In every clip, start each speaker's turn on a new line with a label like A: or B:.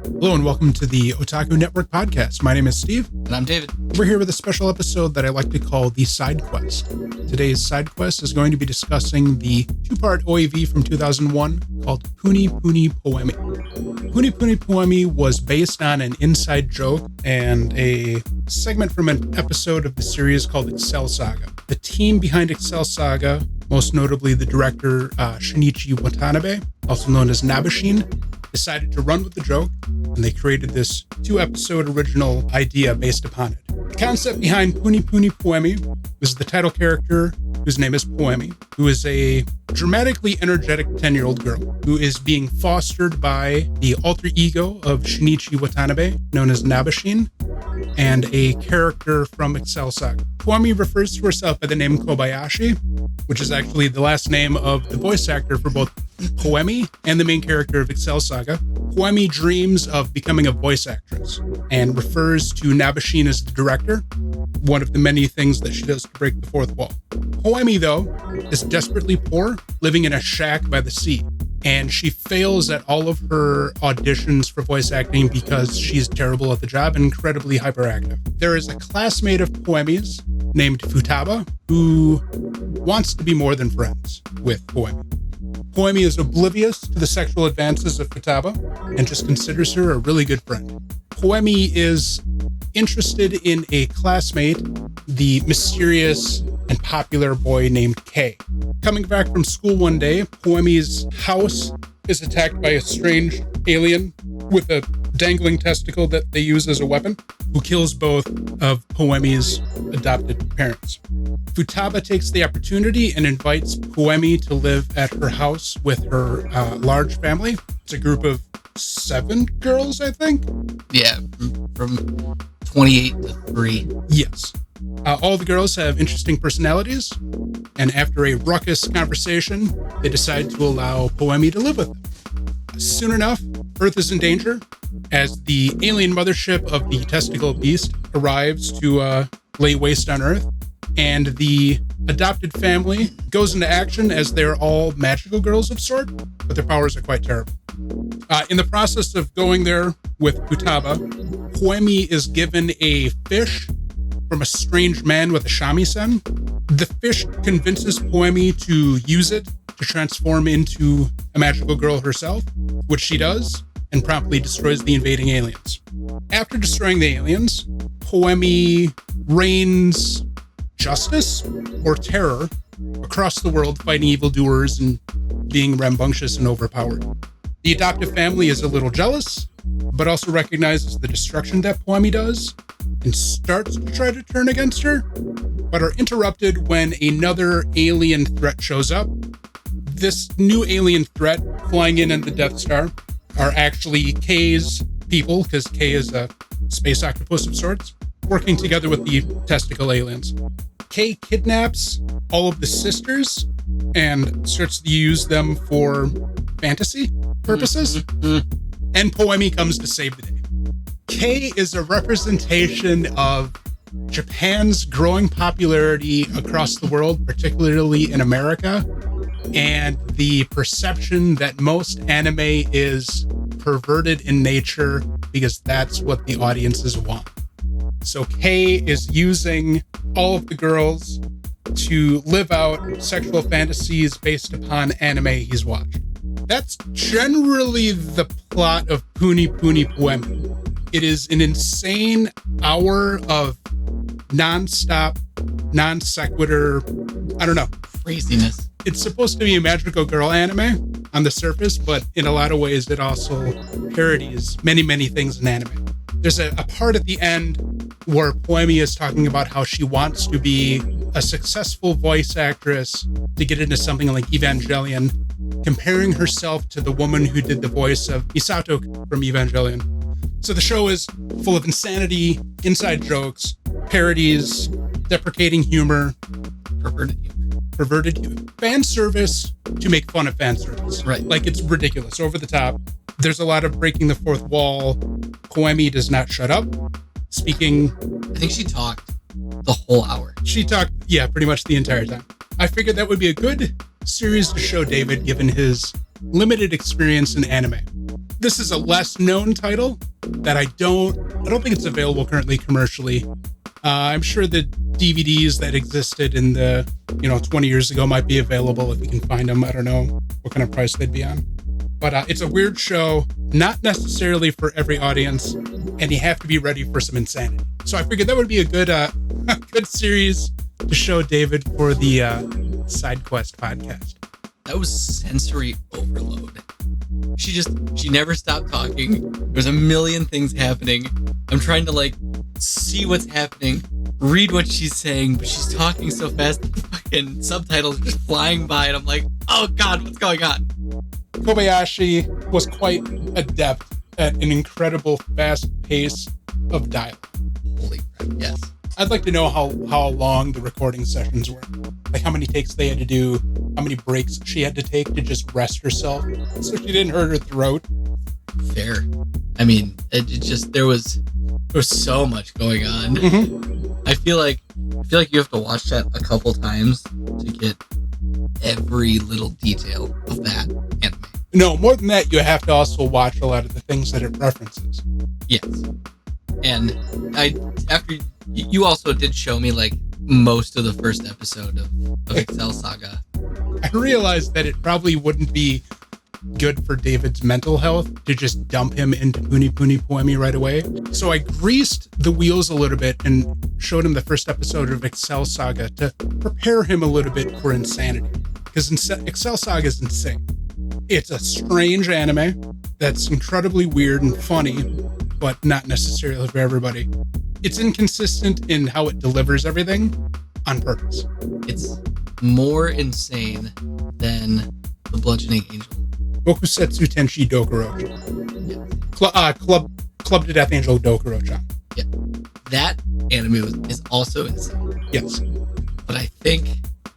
A: Hello and welcome to the Otaku Network podcast. My name is Steve.
B: And I'm David.
A: We're here with a special episode that I like to call the Side Quest. Today's Side Quest is going to be discussing the two-part OAV from 2001 called Puni Puni Poemy. Puni Puni Poemy was based on an inside joke and a segment from an episode of the series called Excel Saga. The team behind Excel Saga, most notably the director Shinichi Watanabe, also known as Nabashin, decided to run with the joke, and they created this two-episode original idea based upon it. The concept behind Puni Puni Poemy was the title character, whose name is Poemy, who is a dramatically energetic 10-year-old girl who is being fostered by the alter ego of Shinichi Watanabe, known as Nabashin, and a character from Excel Saga. Poemy refers to herself by the name Kobayashi, which is actually the last name of the voice actor for both Poemy and the main character of Excel Saga. Poemy dreams of becoming a voice actress and refers to Nabashin as the director, one of the many things that she does to break the fourth wall. Poemy, though, is desperately poor, living in a shack by the sea, and she fails at all of her auditions for voice acting because she's terrible at the job and incredibly hyperactive. There is a classmate of Poemy's named Futaba who wants to be more than friends with Poemy. Poemy is oblivious to the sexual advances of Futaba and just considers her a really good friend. Poemy is interested in a classmate, the mysterious and popular boy named Kei. Coming back from school one day, Poemy's house is attacked by a strange alien with a dangling testicle that they use as a weapon, who kills both of Poemy's adopted parents. Futaba takes the opportunity and invites Poemy to live at her house with her large family. It's a group of 7 girls, I think?
B: Yeah, from 28 to 3.
A: Yes. All the girls have interesting personalities, and after a ruckus conversation, they decide to allow Poemy to live with them. Soon enough, Earth is in danger as the alien mothership of the testicle beast arrives to lay waste on Earth, and the adopted family goes into action as they're all magical girls of sort, but their powers are quite terrible. In the process of going there with Futaba, Poemy is given a fish from a strange man with a shamisen. The fish convinces Poemy to use it to transform into a magical girl herself, which she does, and promptly destroys the invading aliens. After destroying the aliens, Poemy reigns justice or terror across the world, fighting evildoers and being rambunctious and overpowered. The adoptive family is a little jealous, but also recognizes the destruction that Poemy does and starts to try to turn against her, but are interrupted when another alien threat shows up. This new alien threat flying in the Death Star are actually Kei's people, because Kei is a space octopus of sorts, working together with the testicle aliens. Kei kidnaps all of the sisters and starts to use them for fantasy purposes, and Poemy comes to save the day. Kei is a representation of Japan's growing popularity across the world, particularly in America, and the perception that most anime is perverted in nature because that's what the audiences want. So Kei is using all of the girls to live out sexual fantasies based upon anime he's watched. That's generally the plot of Puni Puni Poemy. It is an insane hour of non-stop, non-sequitur, I don't know,
B: Craziness.
A: It's supposed to be a magical girl anime on the surface, but in a lot of ways it also parodies many, many things in anime. There's a part at the end where Poemy is talking about how she wants to be a successful voice actress to get into something like Evangelion, comparing herself to the woman who did the voice of Misato from Evangelion. So the show is full of insanity, inside jokes, parodies, deprecating humor, perverted humor, fan service to make fun of fan service.
B: Right.
A: Like, it's ridiculous, over the top. There's a lot of breaking the fourth wall. Poemy does not shut up. Speaking,
B: I think she talked the whole hour.
A: She talked, yeah, pretty much the entire time. I figured that would be a good series to show David, given his limited experience in anime. This is a less known title that I don't think it's available currently commercially. I'm sure the DVDs that existed in the 20 years ago might be available if you can find them. I don't know what kind of price they'd be on. But it's a weird show, not necessarily for every audience, and you have to be ready for some insanity. So I figured that would be a good good series to show David for the Side Quest podcast.
B: That was sensory overload. She never stopped talking. There's a million things happening. I'm trying to see what's happening, read what she's saying, but she's talking so fast that the fucking subtitles are just flying by, and I'm like, oh God, what's going on?
A: Kobayashi was quite adept at an incredible fast pace of dialogue.
B: Holy crap, yes.
A: I'd like to know how long the recording sessions were. Like how many takes they had to do, how many breaks she had to take to just rest herself so she didn't hurt her throat.
B: Fair. I mean, there was so much going on.
A: Mm-hmm.
B: I feel like you have to watch that a couple times to get every little detail of that anime.
A: No, more than that, you have to also watch a lot of the things that it references.
B: Yes. And after you also did show me most of the first episode of Excel Saga.
A: I realized that it probably wouldn't be good for David's mental health to just dump him into Puni Puni Poemy right away. So I greased the wheels a little bit and showed him the first episode of Excel Saga to prepare him a little bit for insanity. Because Excel Saga is insane. It's a strange anime that's incredibly weird and funny, but not necessarily for everybody. It's inconsistent in how it delivers everything on purpose.
B: It's more insane than the Bludgeoning Angel.
A: Bokusetsu Tenshi Dokurocha.
B: Yeah.
A: Club to Death Angel Dokurocha.
B: Yeah. That anime is also insane.
A: Yes.
B: But I think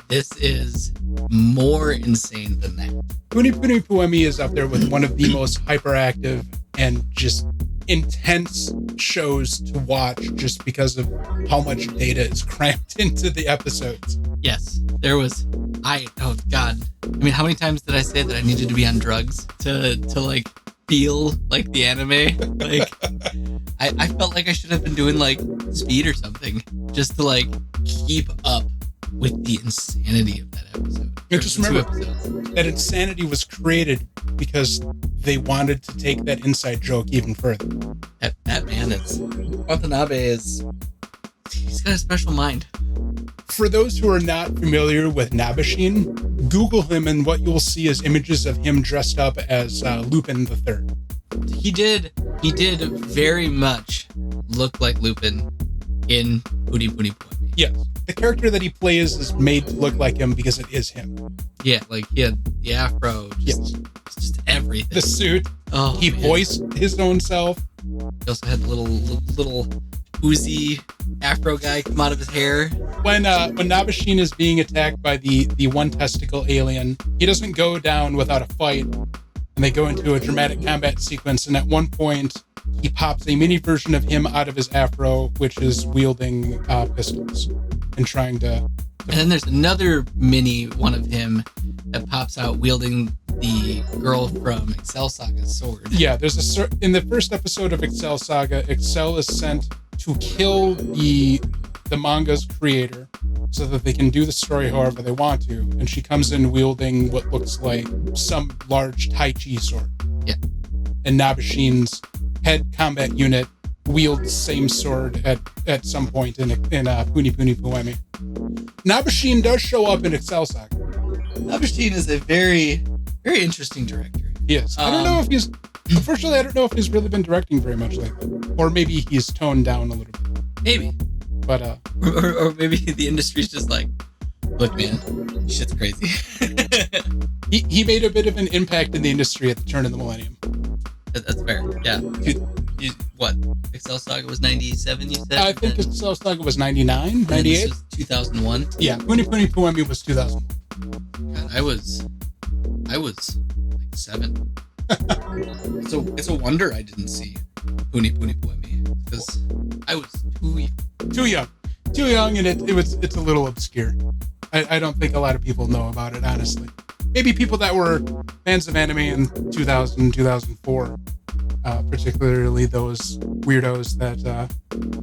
B: this is more insane than that.
A: Puni Puni Poemy is up there with one of the most hyperactive and just intense shows to watch just because of how much data is cramped into the episodes.
B: Yes, there was. Oh God. I mean, how many times did I say that I needed to be on drugs to feel like the anime? I felt like I should have been doing speed or something just to keep up with the insanity of that episode.
A: Just remember that insanity was created because they wanted to take that inside joke even further.
B: That man is Watanabe he's got a special mind.
A: For those who are not familiar with Nabashin, Google him and what you'll see is images of him dressed up as Lupin III.
B: He did very much look like Lupin in Puni Puni Poemy.
A: Yes. The character that he plays is made to look like him because it is him.
B: Yeah, he had the afro, just everything.
A: The suit.
B: Oh,
A: he voiced his own self.
B: He also had the little oozy afro guy come out of his hair.
A: When Nabashin is being attacked by the one testicle alien, he doesn't go down without a fight, and they go into a dramatic combat sequence, and at one point he pops a mini version of him out of his afro, which is wielding pistols and trying to...
B: And then there's another mini one of him that pops out wielding the girl from Excel Saga's sword.
A: Yeah, there's in the first episode of Excel Saga, Excel is sent to kill the manga's creator so that they can do the story however they want to, and she comes in wielding what looks like some large Tai Chi sword.
B: Yeah.
A: And Nabashin's head combat unit wields the same sword at some point in Puni Puni Poemy. Nabashin does show up in Excel Saga.
B: Nabashin is a very, very interesting director.
A: Yes. I don't know if he's... Unfortunately, I don't know if he's really been directing very much lately. Or maybe he's toned down a little bit.
B: Maybe.
A: But,
B: or maybe the industry's just like, look, man, shit's crazy.
A: he made a bit of an impact in the industry at the turn of the millennium.
B: That's fair. Yeah. What? Excel Saga was 97, you said?
A: I think Excel Saga was 99, 98.
B: This was 2001?
A: Yeah. Puni Puni Poemy was 2000.
B: God, I was like 7. It's a wonder I didn't see Puni Puni Poemy because I was too young, and it's a little obscure. I don't think a lot of people know about it, honestly. Maybe people that were fans of anime in 2000, 2004,
A: particularly those weirdos that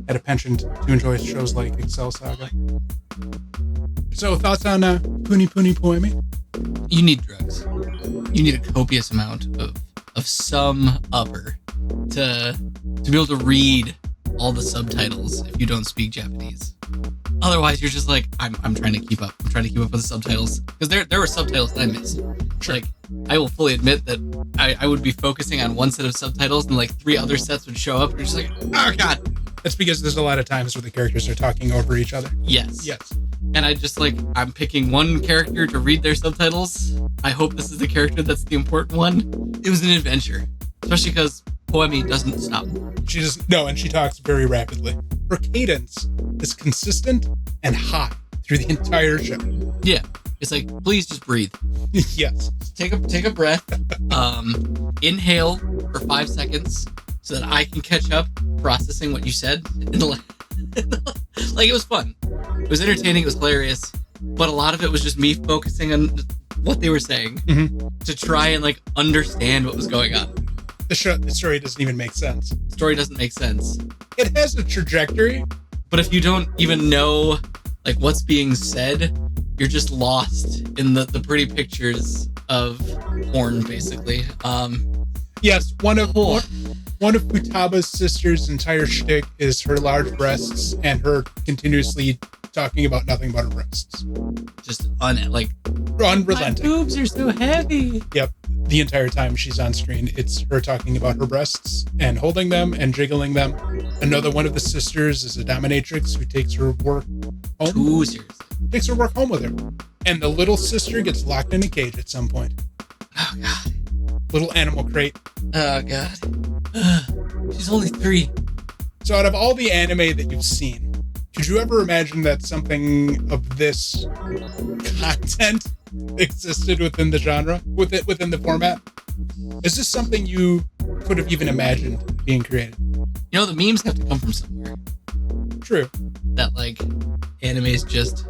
A: had a penchant to enjoy shows like Excel Saga. So, thoughts on Puni Puni Poemy?
B: You need drugs. You need a copious amount of some upper to be able to read all the subtitles if you don't speak Japanese. Otherwise, you're just like, I'm trying to keep up. I'm trying to keep up with the subtitles. Because there were subtitles that I missed.
A: Sure.
B: Like, I will fully admit that I would be focusing on one set of subtitles and like 3 other sets would show up. And you're just like, oh God.
A: That's because there's a lot of times where the characters are talking over each other.
B: Yes.
A: Yes.
B: And I just like, I'm picking one character to read their subtitles. I hope this is the character that's the important one. It was an adventure. Especially because Poemy doesn't stop.
A: And she talks very rapidly. Her cadence is consistent and high through the entire show.
B: Yeah. It's like, please just breathe.
A: Yes.
B: Take a breath. Inhale for 5 seconds so that I can catch up processing what you said. Like, it was fun. It was entertaining. It was hilarious. But a lot of it was just me focusing on what they were saying to try and like understand what was going on.
A: The story doesn't even make sense.
B: The story doesn't make sense.
A: It has a trajectory.
B: But if you don't even know like what's being said, you're just lost in the pretty pictures of porn, basically.
A: Yes, one of Futaba's sister's entire shtick is her large breasts and her continuously talking about nothing but her breasts.
B: Just unrelenting. My boobs are so heavy.
A: Yep. The entire time she's on screen, it's her talking about her breasts and holding them and jiggling them. Another one of the sisters is a dominatrix who takes her work home.
B: Too seriously.
A: Takes her work home with her. And the little sister gets locked in a cage at some point.
B: Oh, God.
A: Little animal crate.
B: Oh, God. She's only 3.
A: So out of all the anime that you've seen, could you ever imagine that something of this content existed within the genre, within the format? Is this something you could have even imagined being created?
B: You know, the memes have to come from somewhere.
A: True.
B: That, like, anime is just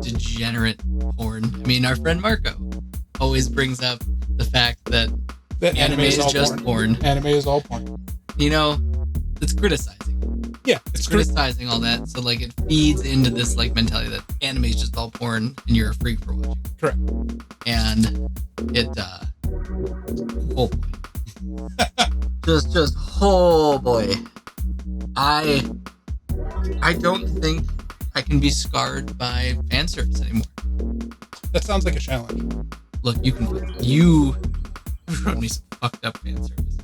B: degenerate porn. I mean, our friend Marco always brings up the fact that anime is just porn.
A: Anime is all porn.
B: You know, it's criticizing.
A: Yeah,
B: it's criticizing all that. So, like, it feeds into this, like, mentality that anime is just all porn and you're a freak for watching.
A: Correct.
B: And it, oh boy. Oh boy. I don't think I can be scarred by fan service anymore.
A: That sounds like a challenge.
B: Look, you showed me some fucked up fan service.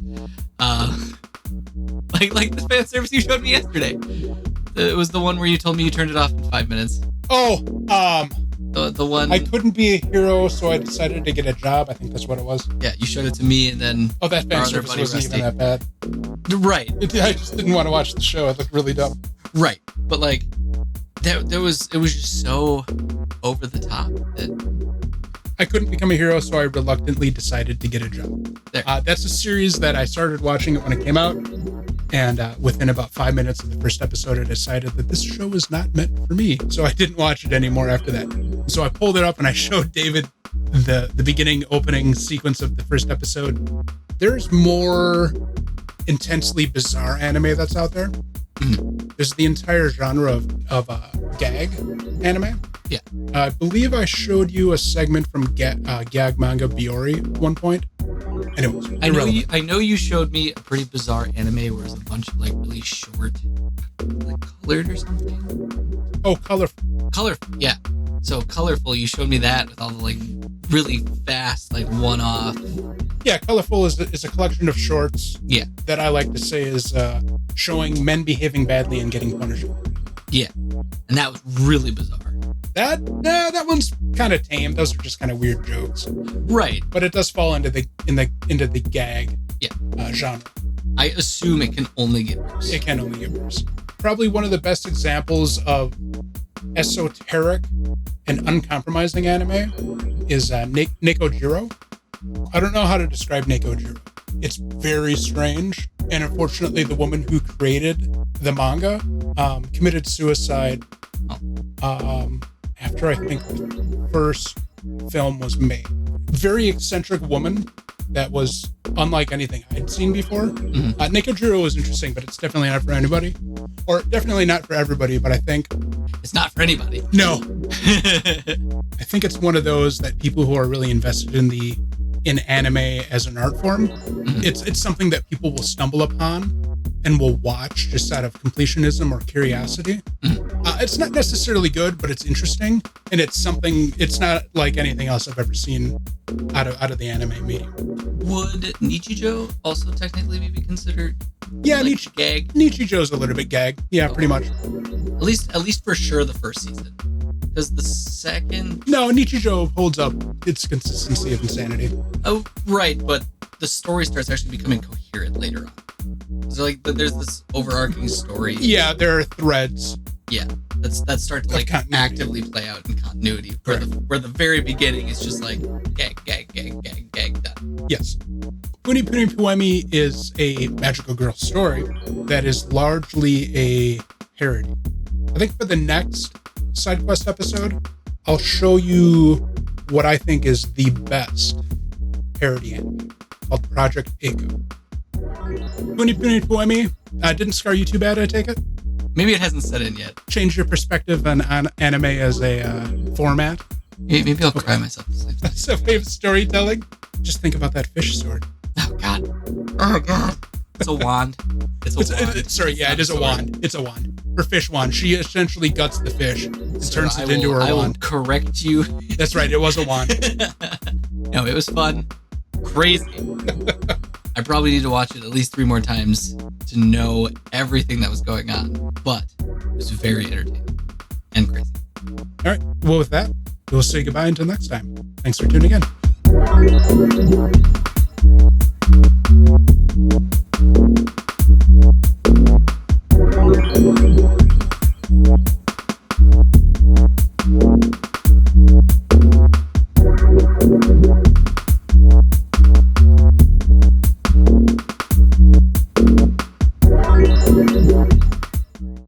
B: Like the fan service you showed me yesterday. It was the one where you told me you turned it off in 5 minutes.
A: Oh,
B: the one
A: I couldn't be a hero, so I decided to get a job. I think that's what it was.
B: Yeah, you showed it to me, and then
A: that fan service wasn't even that bad.
B: Right.
A: I just didn't want to watch the show. It looked really dumb.
B: Right, but like it was just so over the top that
A: I couldn't become a hero, so I reluctantly decided to get a job. That's a series that I started watching it when it came out, and within about 5 minutes of the first episode, I decided that this show is not meant for me, so I didn't watch it anymore after that. So I pulled it up and I showed David the beginning opening sequence of the first episode. There's more intensely bizarre anime that's out there. There's the entire genre of gag anime.
B: Yeah.
A: I believe I showed you a segment from gag manga Biori at one point, and it was irrelevant.
B: I know you showed me a pretty bizarre anime where it's a bunch of like really short, like colored or something.
A: Oh, colorful.
B: Colorful, yeah. So colorful. You showed me that with all the like really fast, like one-off.
A: Yeah, colorful is a collection of shorts.
B: Yeah. That
A: I like to say is showing men behaving badly and getting punished.
B: Yeah, and that was really bizarre.
A: That one's kind of tame. Those are just kind of weird jokes.
B: Right.
A: But it does fall into the gag genre.
B: I assume it can only get worse.
A: It can only get worse. Probably one of the best examples of esoteric and uncompromising anime is Nekojiro. I don't know how to describe Nekojiro. It's very strange. And unfortunately, the woman who created the manga committed suicide after I think the first film was made. Very eccentric woman, that was unlike anything I'd seen before. Nekojiro was interesting, but it's definitely not for anybody. Or definitely not for everybody, but I think...
B: It's not for anybody.
A: No. I think it's one of those that people who are really invested in anime as an art form, it's something that people will stumble upon and will watch just out of completionism or curiosity. It's not necessarily good, but it's interesting, and it's not like anything else I've ever seen out of the anime medium.
B: Would Nichijou also technically be considered
A: gag? Nichijo's a little bit gag. Yeah, pretty much.
B: At least for sure the first season. Because the second...
A: No, Nichijou holds up its consistency of insanity.
B: Oh, right, but the story starts actually becoming coherent later on. So like, there's this overarching story.
A: Yeah, there are threads.
B: Yeah, that start to like actively play out in continuity. Where the very beginning is just like gag, done.
A: Yes. Puni Puni Poemy is a magical girl story that is largely a parody. I think for the next side quest episode, I'll show you what I think is the best parody anime called Project Echo. Puni Puni Poemy didn't scar you too bad, I take it?
B: Maybe it hasn't set in yet.
A: Change your perspective on anime as a format.
B: Maybe I'll cry myself to sleep.
A: So favorite storytelling? Just think about that fish sword.
B: Oh god. It's a wand. It's a wand.
A: It is a wand. It's a wand. Her fish wand. She essentially guts the fish and turns it into her wand.
B: I will correct you.
A: That's right. It was a wand.
B: No, it was fun. Crazy. I probably need to watch it at least 3 more times to know everything that was going on. But it was very entertaining and crazy.
A: All right. Well, with that, we'll say goodbye until next time. Thanks for tuning in.